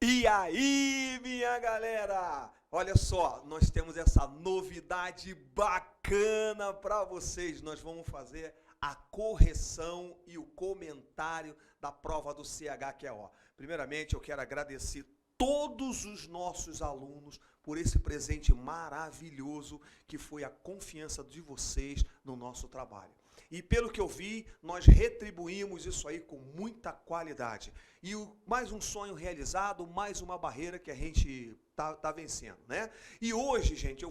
E aí, minha galera? Olha só, nós temos essa novidade bacana para vocês. Nós vamos fazer a correção e o comentário da prova do CHQO. Primeiramente, eu quero agradecer todos os nossos alunos por esse presente maravilhoso que foi a confiança de vocês no nosso trabalho. E pelo que eu vi, nós retribuímos isso aí com muita qualidade. E mais um sonho realizado, mais uma barreira que a gente tá vencendo, né? E hoje, gente,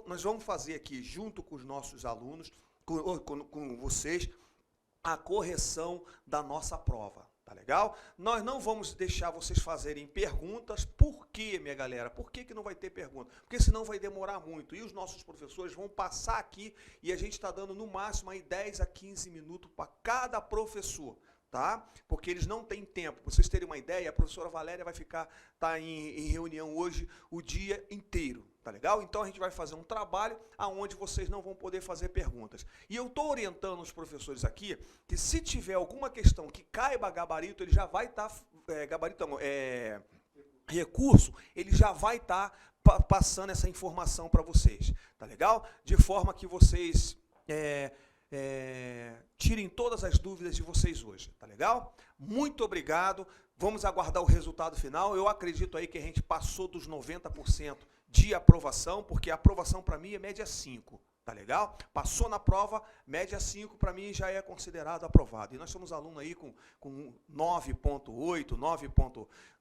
nós vamos fazer aqui, junto com os nossos alunos, com vocês, a correção da nossa prova. Tá legal? Nós não vamos deixar vocês fazerem perguntas. Por quê, minha galera? Por que não vai ter pergunta? Porque senão vai demorar muito. E os nossos professores vão passar aqui e a gente está dando no máximo aí 10 a 15 minutos para cada professor. Tá? Porque eles não têm tempo. Para vocês terem uma ideia, a professora Valéria vai tá em reunião hoje o dia inteiro. Tá legal? Então a gente vai fazer um trabalho onde vocês não vão poder fazer perguntas. E eu estou orientando os professores aqui que se tiver alguma questão que caiba gabarito, ele já vai estar, recurso, ele já vai estar passando essa informação para vocês. Tá legal? De forma que vocês tirem todas as dúvidas de vocês hoje. Tá legal? Muito obrigado. Vamos aguardar o resultado final. Eu acredito aí que a gente passou dos 90% de aprovação, porque a aprovação para mim é média 5, tá legal? Passou na prova, média 5 para mim já é considerado aprovado. E nós somos alunos aí com 9.8,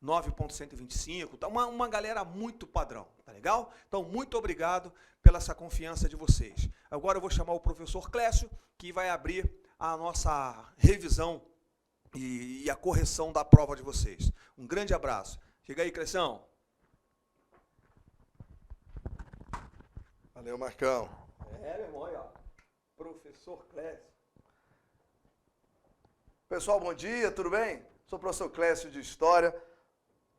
9.125, tá uma galera muito padrão, tá legal? Então, muito obrigado pela essa confiança de vocês. Agora eu vou chamar o professor Clécio, que vai abrir a nossa revisão e a correção da prova de vocês. Um grande abraço. Chega aí, Clécio. Valeu, Marcão. Meu irmão, olha, ó. Professor Clécio. Pessoal, bom dia, tudo bem? Sou o professor Clécio de História.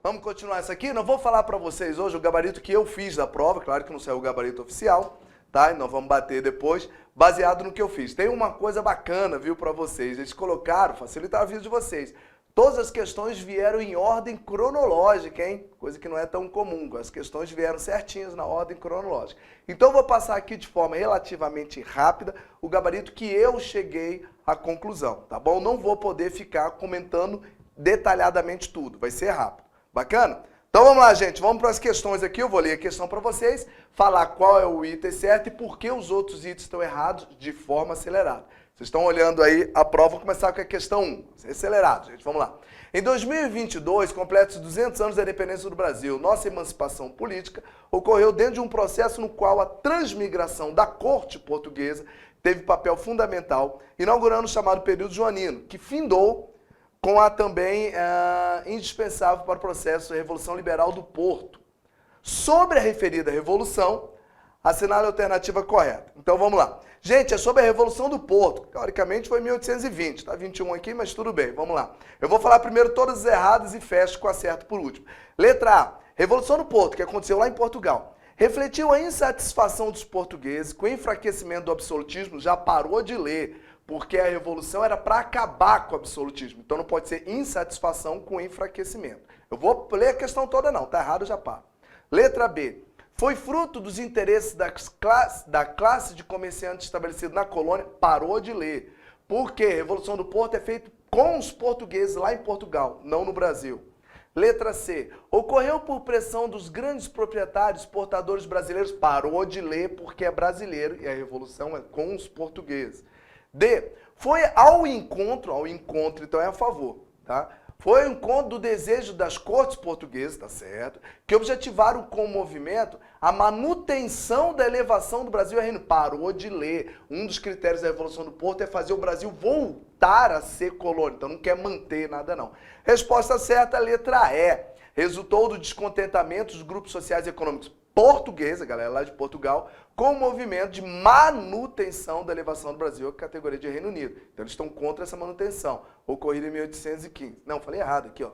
Vamos continuar isso aqui? Não vou falar para vocês hoje o gabarito que eu fiz da prova, claro que não saiu o gabarito oficial, tá? E nós vamos bater depois, baseado no que eu fiz. Tem uma coisa bacana, viu, para vocês. Eles colocaram, facilitar a vida de vocês. Todas as questões vieram em ordem cronológica, hein? Coisa que não é tão comum. As questões vieram certinhas na ordem cronológica. Então, eu vou passar aqui de forma relativamente rápida o gabarito que eu cheguei à conclusão, tá bom? Não vou poder ficar comentando detalhadamente tudo. Vai ser rápido. Bacana? Então, vamos lá, gente. Vamos para as questões aqui. Eu vou ler a questão para vocês, falar qual é o item certo e por que os outros itens estão errados de forma acelerada. Vocês estão olhando aí a prova, vou começar com a questão 1. Acelerado, gente, vamos lá. Em 2022, completos 200 anos da independência do Brasil, nossa emancipação política ocorreu dentro de um processo no qual a transmigração da corte portuguesa teve papel fundamental, inaugurando o chamado período joanino, que findou com a também indispensável para o processo de Revolução Liberal do Porto. Sobre a referida revolução, assinale a alternativa correta. Então vamos lá. Gente, é sobre a Revolução do Porto. Teoricamente foi em 1820. Está 21 aqui, mas tudo bem. Vamos lá. Eu vou falar primeiro todas as erradas e fecho com a certa por último. Letra A. Revolução do Porto, que aconteceu lá em Portugal. Refletiu a insatisfação dos portugueses com o enfraquecimento do absolutismo. Já parou de ler, porque a revolução era para acabar com o absolutismo. Então não pode ser insatisfação com enfraquecimento. Eu vou ler a questão toda não. Tá errado, já paro. Letra B. Foi fruto dos interesses da classe de comerciantes estabelecido na colônia, parou de ler. Porque a Revolução do Porto é feita com os portugueses lá em Portugal, não no Brasil. Letra C. Ocorreu por pressão dos grandes proprietários exportadores brasileiros, parou de ler porque é brasileiro e a Revolução é com os portugueses. D. Foi ao encontro então é a favor, tá? Foi o encontro do desejo das cortes portuguesas, tá certo? Que objetivaram com o movimento a manutenção da elevação do Brasil a reino. Parou de ler. Um dos critérios da Revolução do Porto é fazer o Brasil voltar a ser colônia. Então não quer manter nada não. Resposta certa, letra E. Resultou do descontentamento dos grupos sociais e econômicos portugueses, a galera lá de Portugal, com o movimento de manutenção da elevação do Brasil à categoria de Reino Unido. Então eles estão contra essa manutenção, ocorrida em 1815. Não, falei errado aqui, ó.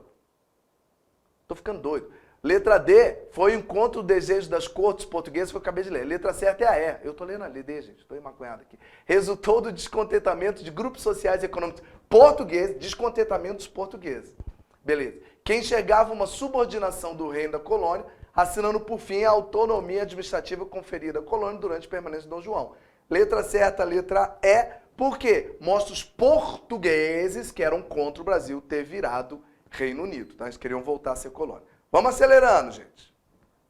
Tô ficando doido. Letra D, foi o encontro do desejo das cortes portuguesas que eu acabei de ler. Letra certa é a E. Eu tô lendo a D, gente, tô emaconhado aqui. Resultou do descontentamento de grupos sociais e econômicos portugueses, descontentamento dos portugueses. Beleza. que enxergava uma subordinação do reino da colônia, assinando por fim a autonomia administrativa conferida à colônia durante a permanência de Dom João. Letra certa, letra E, por quê? Mostra os portugueses que eram contra o Brasil ter virado Reino Unido, tá? Eles queriam voltar a ser colônia. Vamos acelerando, gente.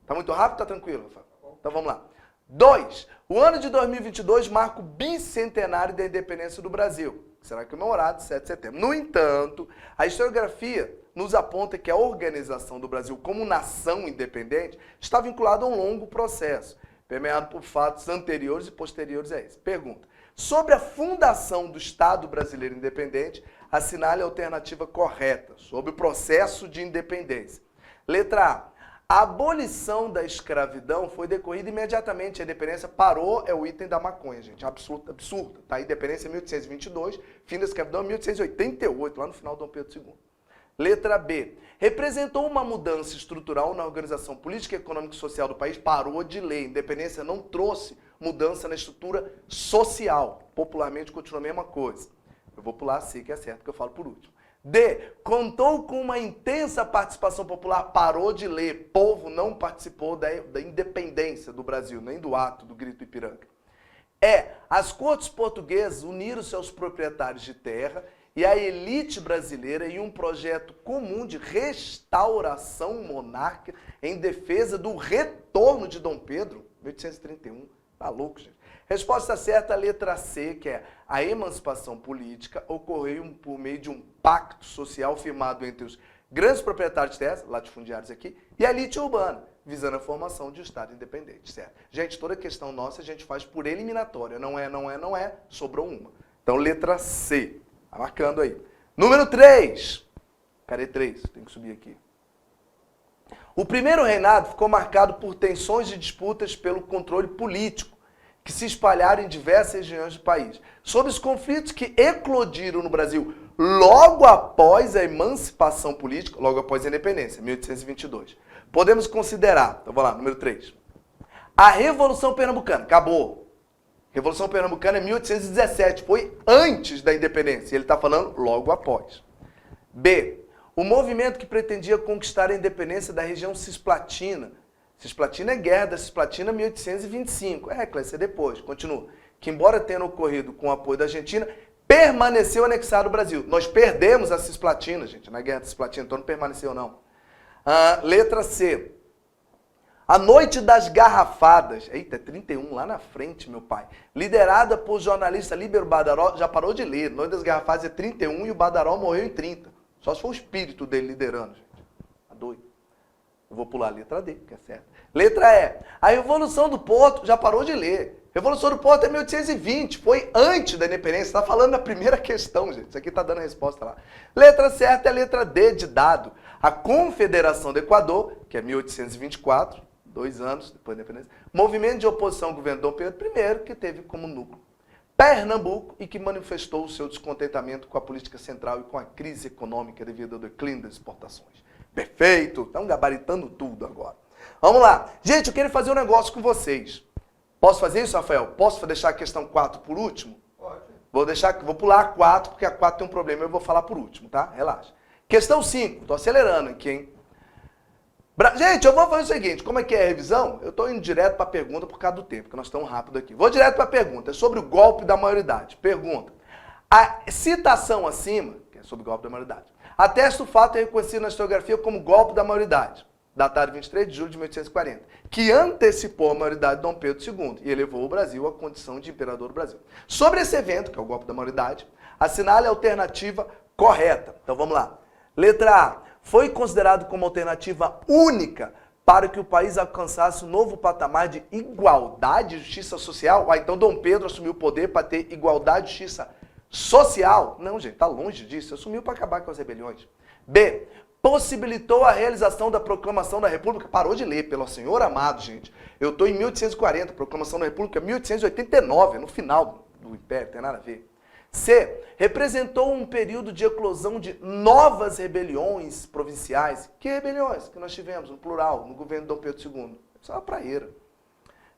Tá muito rápido? Tá tranquilo, Rafael? Então vamos lá. 2. O ano de 2022 marca o bicentenário da independência do Brasil, que será comemorado 7 de setembro. No entanto, a historiografia nos aponta que a organização do Brasil como nação independente está vinculada a um longo processo, permeado por fatos anteriores e posteriores a esse. Pergunta: sobre a fundação do Estado brasileiro independente, assinale a alternativa correta sobre o processo de independência. Letra A. A abolição da escravidão foi decorrida imediatamente. A independência parou, é o item da maconha, gente. Absurdo. Tá? A independência em 1822, fim da escravidão em 1888, lá no final do Dom Pedro II. Letra B. Representou uma mudança estrutural na organização política, econômica e social do país. Parou de ler. A independência não trouxe mudança na estrutura social. Popularmente continua a mesma coisa. Eu vou pular C, que é certo, que eu falo por último. D. Contou com uma intensa participação popular. Parou de ler. Povo não participou da independência do Brasil, nem do ato do Grito Ipiranga. E. As cortes portuguesas uniram seus proprietários de terra e a elite brasileira em um projeto comum de restauração monárquica em defesa do retorno de Dom Pedro, 1831. Tá louco, gente. Resposta certa, letra C, que é a emancipação política ocorreu por meio de um pacto social firmado entre os grandes proprietários de terras, latifundiários aqui, e a elite urbana, visando a formação de um Estado independente, certo? Gente, toda questão nossa a gente faz por eliminatória, não é, sobrou uma. Então, letra C, tá marcando aí. Número 3. Cadê 3? Tem que subir aqui. O primeiro reinado ficou marcado por tensões e disputas pelo controle político, que se espalharam em diversas regiões do país. Sobre os conflitos que eclodiram no Brasil logo após a emancipação política, logo após a independência, 1822. Podemos considerar, então vamos lá, número 3. A Revolução Pernambucana, acabou. Revolução Pernambucana é 1817, foi antes da independência, ele está falando logo após. B. O movimento que pretendia conquistar a independência da região cisplatina. Cisplatina é guerra da Cisplatina 1825. Clécia, depois, continua. Que embora tenha ocorrido com o apoio da Argentina, permaneceu anexado ao Brasil. Nós perdemos a Cisplatina, gente, na guerra da Cisplatina, então não permaneceu não. Letra C. A Noite das Garrafadas, eita, 31 lá na frente, meu pai. Liderada por jornalista Líbero Badaró, já parou de ler. Noite das Garrafadas é 31 e o Badaró morreu em 30. Só se for o espírito dele liderando, gente. Tá doido. Eu vou pular a letra D, que é certo. Letra E. A Revolução do Porto, já parou de ler. Revolução do Porto é 1820, foi antes da independência. Está falando da primeira questão, gente. Isso aqui está dando a resposta lá. Letra certa é a letra D de dado. A Confederação do Equador, que é 1824, 2 anos depois da independência. Movimento de oposição ao governo Dom Pedro I, que teve como núcleo Pernambuco e que manifestou o seu descontentamento com a política central e com a crise econômica devido ao declínio das exportações. Perfeito! Estão gabaritando tudo agora. Vamos lá. Gente, eu quero fazer um negócio com vocês. Posso fazer isso, Rafael? Posso deixar a questão 4 por último? Pode. Vou pular a 4, porque a 4 tem um problema, eu vou falar por último, tá? Relaxa. Questão 5. Estou acelerando aqui, hein? Gente, eu vou fazer o seguinte, como é que é a revisão? Eu estou indo direto para a pergunta por causa do tempo, porque nós estamos rápido aqui. Vou direto para a pergunta, é sobre o golpe da maioridade. Pergunta. A citação acima, que é sobre o golpe da maioridade, atesta o fato reconhecido na historiografia como golpe da maioridade, datado 23 de julho de 1840, que antecipou a maioridade de Dom Pedro II e elevou o Brasil à condição de imperador do Brasil. Sobre esse evento, que é o golpe da maioridade, assinale a alternativa correta. Então vamos lá. Letra A. Foi considerado como alternativa única para que o país alcançasse um novo patamar de igualdade e justiça social. Então Dom Pedro assumiu o poder para ter igualdade e justiça social? Não, gente, está longe disso. Assumiu para acabar com as rebeliões. B. Possibilitou a realização da Proclamação da República. Parou de ler, pelo Senhor amado, gente. Eu estou em 1840, Proclamação da República 1889, no final do Império, não tem nada a ver. C. Representou um período de eclosão de novas rebeliões provinciais. Que rebeliões que nós tivemos, no plural, no governo de Dom Pedro II? Isso é uma praeira.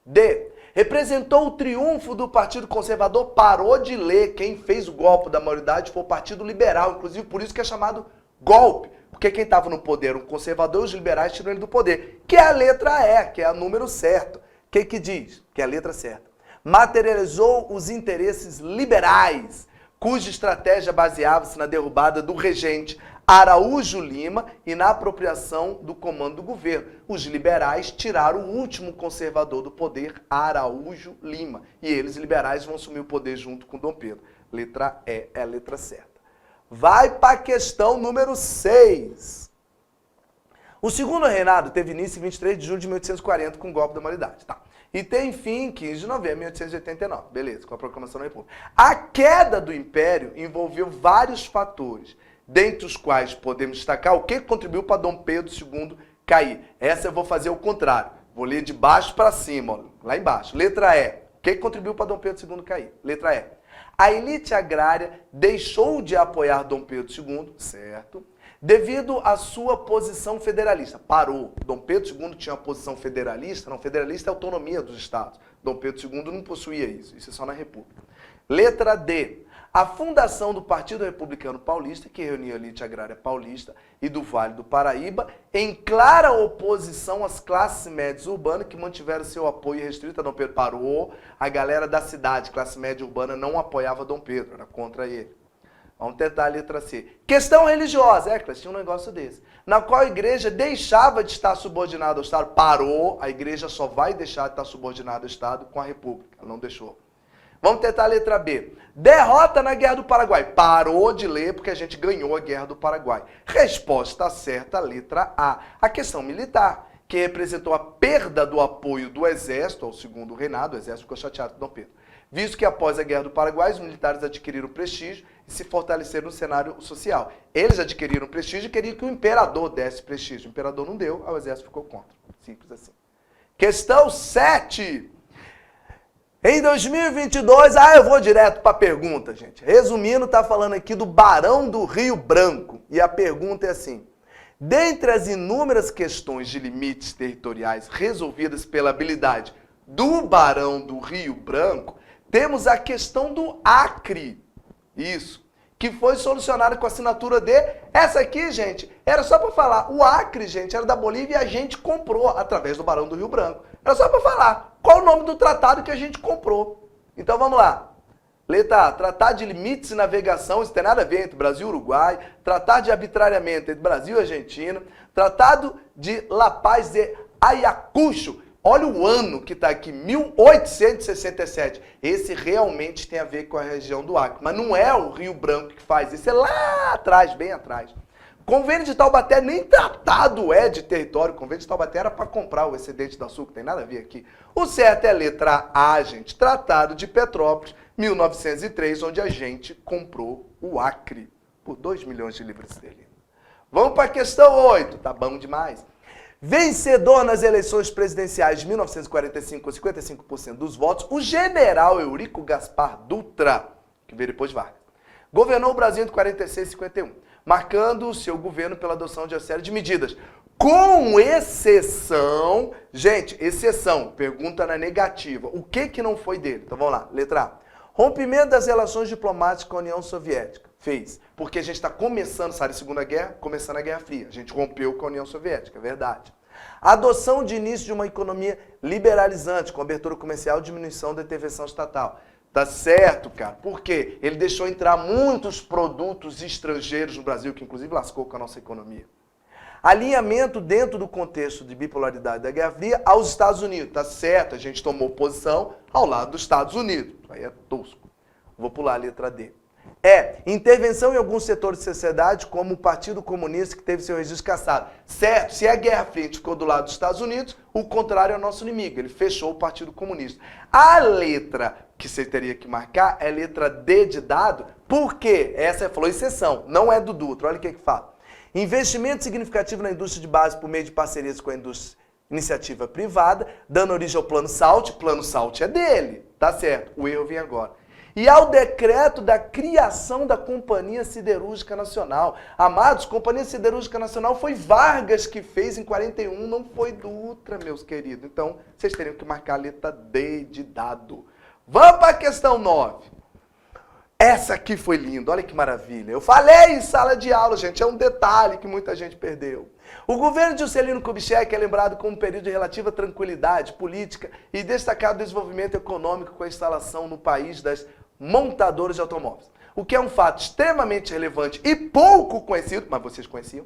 D. Representou o triunfo do Partido Conservador. Parou de ler. Quem fez o golpe da maioridade foi o Partido Liberal. Inclusive, por isso que é chamado golpe. Porque quem estava no poder era um conservador, os liberais tiram ele do poder. Que é a letra E, que é o número certo. O que diz? Que é a letra certa. Materializou os interesses liberais, cuja estratégia baseava-se na derrubada do regente Araújo Lima e na apropriação do comando do governo. Os liberais tiraram o último conservador do poder, Araújo Lima. E eles, liberais, vão assumir o poder junto com Dom Pedro. Letra E é a letra certa. Vai para a questão número 6. O segundo reinado teve início em 23 de julho de 1840 com o golpe da maioridade. Tá. E tem fim em 15 de novembro de 1889. Beleza, com a proclamação da República. A queda do Império envolveu vários fatores, dentre os quais podemos destacar o que contribuiu para Dom Pedro II cair. Essa eu vou fazer o contrário. Vou ler de baixo para cima, ó, lá embaixo. Letra E. O que contribuiu para Dom Pedro II cair? Letra E. A elite agrária deixou de apoiar Dom Pedro II, certo? Devido à sua posição federalista. Parou. Dom Pedro II tinha uma posição federalista. Não, federalista é a autonomia dos estados. Dom Pedro II não possuía isso. Isso é só na República. Letra D. A fundação do Partido Republicano Paulista, que reunia a elite agrária paulista e do Vale do Paraíba, em clara oposição às classes médias urbanas que mantiveram seu apoio restrito a Dom Pedro. Parou. A galera da cidade, classe média urbana, não apoiava Dom Pedro, era contra ele. Vamos tentar a letra C. Questão religiosa. Tinha um negócio desse. Na qual a igreja deixava de estar subordinada ao Estado. Parou. A igreja só vai deixar de estar subordinada ao Estado com a República. Ela não deixou. Vamos tentar a letra B. Derrota na Guerra do Paraguai. Parou de ler porque a gente ganhou a Guerra do Paraguai. Resposta certa, letra A. A questão militar, que representou a perda do apoio do Exército ao segundo reinado. O Exército ficou chateado com Dom Pedro. Visto que após a Guerra do Paraguai, os militares adquiriram prestígio e se fortaleceram no cenário social. Eles adquiriram prestígio e queriam que o imperador desse prestígio. O imperador não deu, o Exército ficou contra. Simples assim. Questão 7. Em 2022, eu vou direto para a pergunta, gente. Resumindo, está falando aqui do Barão do Rio Branco. E a pergunta é assim. Dentre as inúmeras questões de limites territoriais resolvidas pela habilidade do Barão do Rio Branco, temos a questão do Acre. Isso. Que foi solucionada com a assinatura de... Essa aqui, gente, era só para falar. O Acre, gente, era da Bolívia e a gente comprou através do Barão do Rio Branco. Era só para falar. Qual o nome do tratado que a gente comprou? Então vamos lá. Letra A. Tratado de limites e navegação. Isso tem nada a ver entre Brasil e Uruguai. Tratado de arbitrariamento entre Brasil e Argentina. Tratado de La Paz de Ayacucho. Olha o ano que está aqui, 1867. Esse realmente tem a ver com a região do Acre. Mas não é o Rio Branco que faz isso, é lá atrás, bem atrás. Convênio de Taubaté nem tratado é de território. Convênio de Taubaté era para comprar o excedente do açúcar, tem nada a ver aqui. O certo é a letra A, gente. Tratado de Petrópolis, 1903, onde a gente comprou o Acre por 2 milhões de libras esterlinas. Vamos para a questão 8. Tá bom demais. Vencedor nas eleições presidenciais de 1945 com 55% dos votos, o general Eurico Gaspar Dutra, que veio depois de Vargas, governou o Brasil entre 46 e 51, marcando o seu governo pela adoção de uma série de medidas, com exceção, gente, exceção, pergunta na negativa, o que não foi dele? Então vamos lá, letra A. Rompimento das relações diplomáticas com a União Soviética. Fez. Porque a gente está começando, sabe, a Segunda Guerra, começando a Guerra Fria. A gente rompeu com a União Soviética, é verdade. Adoção de início de uma economia liberalizante, com abertura comercial e diminuição da intervenção estatal. Tá certo, cara. Por quê? Ele deixou entrar muitos produtos estrangeiros no Brasil, que inclusive lascou com a nossa economia. Alinhamento dentro do contexto de bipolaridade da Guerra Fria aos Estados Unidos. Tá certo, a gente tomou posição ao lado dos Estados Unidos. Isso aí é tosco. Vou pular a letra D. Intervenção em alguns setores de sociedade, como o Partido Comunista, que teve seu registro cassado. Certo, se a Guerra Fria ficou do lado dos Estados Unidos, o contrário é o nosso inimigo. Ele fechou o Partido Comunista. A letra que você teria que marcar é a letra D de dado, porque essa falou exceção, não é do Dutra. Olha o que fala. Investimento significativo na indústria de base por meio de parcerias com a indústria iniciativa privada, dando origem ao Plano Salt. Plano Salt é dele, tá certo. O erro vem agora. E ao decreto da criação da Companhia Siderúrgica Nacional. Amados, Companhia Siderúrgica Nacional foi Vargas que fez em 41, não foi Dutra, meus queridos. Então, vocês teriam que marcar a letra D de dado. Vamos para a questão 9. Essa aqui foi linda, olha que maravilha. Eu falei em sala de aula, gente, é um detalhe que muita gente perdeu. O governo de Juscelino Kubitschek é lembrado como um período de relativa tranquilidade política e destacado desenvolvimento econômico com a instalação no país das montadoras de automóveis. O que é um fato extremamente relevante e pouco conhecido, mas vocês conheciam,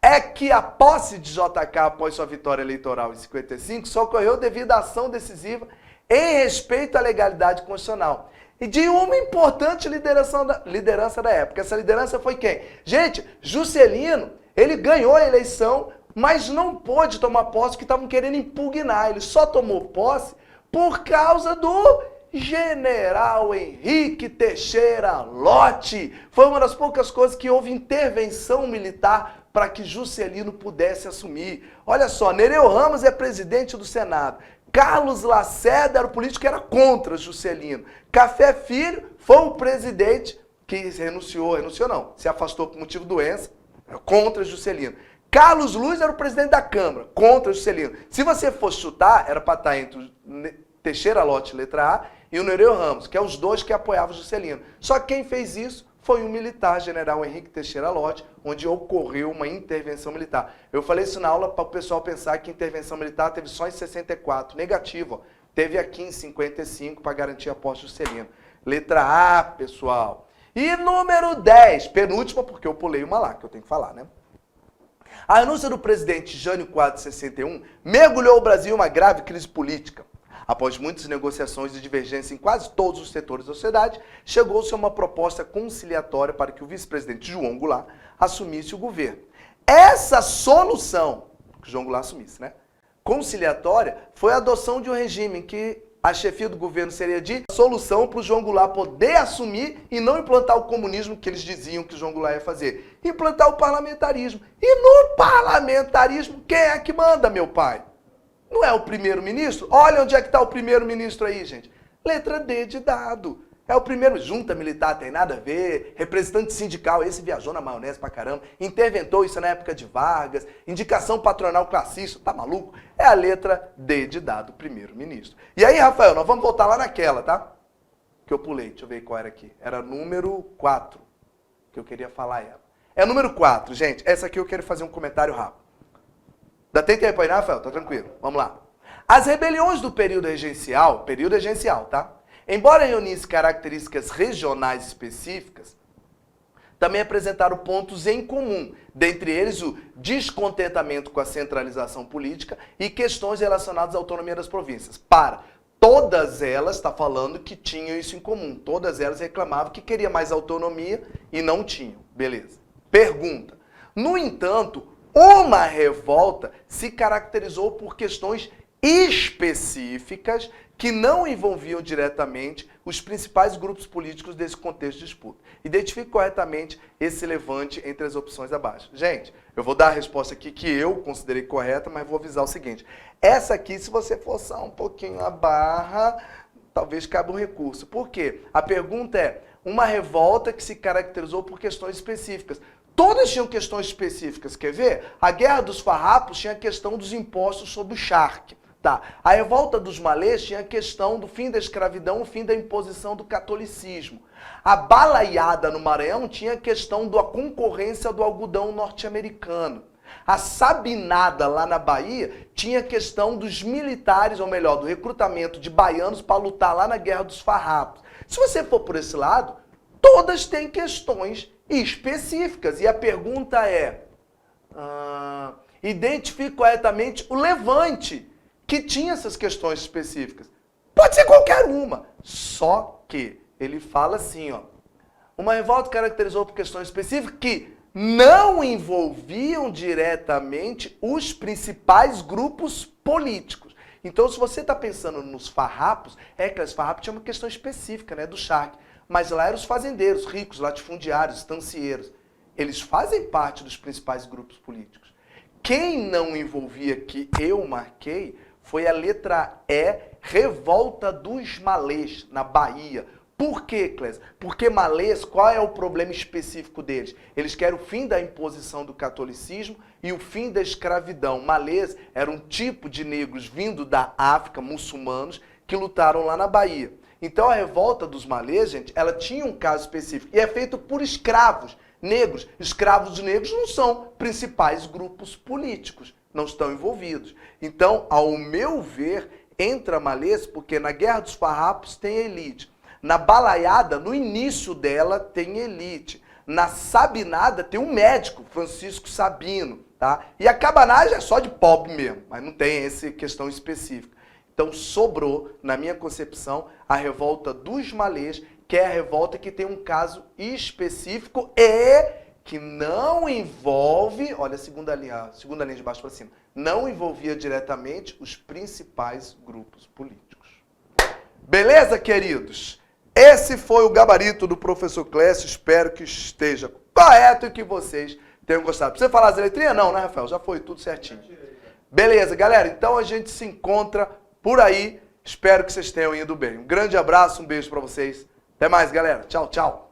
é que a posse de JK após sua vitória eleitoral em 55 só ocorreu devido à ação decisiva em respeito à legalidade constitucional e de uma importante liderança da época. Essa liderança foi quem? Gente, Juscelino, ele ganhou a eleição, mas não pôde tomar posse porque estavam querendo impugnar. Ele só tomou posse por causa do General Henrique Teixeira Lott. Foi uma das poucas coisas que houve intervenção militar para que Juscelino pudesse assumir. Olha só, Nereu Ramos é presidente do Senado. Carlos Lacerda era o político que era contra Juscelino. Café Filho foi o presidente que renunciou não, se afastou por motivo de doença, contra Juscelino. Carlos Luz era o presidente da Câmara, contra Juscelino. Se você fosse chutar, era para estar entre o Teixeira Lott, letra A, e o Nereu Ramos, que é os dois que apoiavam Juscelino. Só que quem fez isso foi um militar, General Henrique Teixeira Lott, onde ocorreu uma intervenção militar. Eu falei isso na aula para o pessoal pensar que intervenção militar teve só em 64, negativo. Ó. Teve aqui em 55 para garantir a posse de Juscelino. Letra A, pessoal. E número 10, penúltima, porque eu pulei uma lá, que eu tenho que falar, né? A renúncia do presidente Jânio Quadros, 61, mergulhou o Brasil em uma grave crise política. Após muitas negociações e divergências em quase todos os setores da sociedade, chegou-se a uma proposta conciliatória para que o vice-presidente João Goulart assumisse o governo. Essa solução, que João Goulart assumisse, né? Conciliatória, foi a adoção de um regime em que a chefia do governo seria de solução para o João Goulart poder assumir e não implantar o comunismo que eles diziam que o João Goulart ia fazer. Implantar o parlamentarismo. E no parlamentarismo, quem é que manda, meu pai? Não é o primeiro-ministro? Olha onde é que está o primeiro-ministro aí, gente. Letra D de dado. É o primeiro, junta militar, tem nada a ver, representante sindical, esse viajou na maionese pra caramba, interventou isso na época de Vargas, indicação patronal classista, tá maluco? É a letra D de dado, primeiro-ministro. E aí, Rafael, nós vamos voltar lá naquela, tá? Que eu pulei, deixa eu ver qual era aqui. Era número 4, que eu queria falar ela. É número 4, gente, essa aqui eu quero fazer um comentário rápido. Dá tempo aí, né, Rafael? Tá tranquilo, vamos lá. As rebeliões do período regencial, tá? Embora reunissem características regionais específicas, também apresentaram pontos em comum, dentre eles o descontentamento com a centralização política e questões relacionadas à autonomia das províncias. Todas elas, está falando que tinham isso em comum, todas elas reclamavam que queria mais autonomia e não tinham. Beleza. Pergunta. No entanto, uma revolta se caracterizou por questões específicas que não envolviam diretamente os principais grupos políticos desse contexto de disputa. Identifique corretamente esse levante entre as opções abaixo. Gente, eu vou dar a resposta aqui que eu considerei correta, mas vou avisar o seguinte. Essa aqui, se você forçar um pouquinho a barra, talvez cabe um recurso. Por quê? A pergunta é, uma revolta que se caracterizou por questões específicas. Todas tinham questões específicas, quer ver? A Guerra dos Farrapos tinha a questão dos impostos sobre o charque. Tá. A Revolta dos Malês tinha a questão do fim da escravidão, o fim da imposição do catolicismo. A Balaiada no Maranhão tinha a questão da concorrência do algodão norte-americano. A Sabinada lá na Bahia tinha a questão dos militares, ou melhor, do recrutamento de baianos para lutar lá na Guerra dos Farrapos. Se você for por esse lado, todas têm questões específicas. E a pergunta é, identifique corretamente o levante que tinha essas questões específicas. Pode ser qualquer uma. Só que ele fala assim, ó. Uma revolta caracterizou por questões específicas que não envolviam diretamente os principais grupos políticos. Então, se você está pensando nos farrapos, é que os farrapos tinham uma questão específica, né, do charque. Mas lá eram os fazendeiros, ricos, latifundiários, estancieiros. Eles fazem parte dos principais grupos políticos. Quem não envolvia, que eu marquei, foi a letra E, Revolta dos Malês, na Bahia. Por quê, Clésia? Porque Malês, qual é o problema específico deles? Eles querem o fim da imposição do catolicismo e o fim da escravidão. Malês era um tipo de negros vindo da África, muçulmanos, que lutaram lá na Bahia. Então a revolta dos malês, gente, ela tinha um caso específico. E é feito por escravos negros. Escravos negros não são principais grupos políticos, não estão envolvidos. Então, ao meu ver, entra malês porque na Guerra dos Farrapos tem elite. Na balaiada, no início dela, tem elite. Na sabinada tem um médico, Francisco Sabino, tá? E a cabanagem é só de pobre mesmo, mas não tem essa questão específica. Então sobrou, na minha concepção, a revolta dos malês, que é a revolta que tem um caso específico e que não envolve, olha a segunda linha de baixo para cima, não envolvia diretamente os principais grupos políticos. Beleza, queridos? Esse foi o gabarito do professor Clécio, espero que esteja correto e que vocês tenham gostado. Precisa falar as letrinhas? Não, né, Rafael? Já foi tudo certinho. Beleza, galera, então a gente se encontra por aí, espero que vocês tenham ido bem. Um grande abraço, um beijo para vocês. Até mais, galera. Tchau, tchau.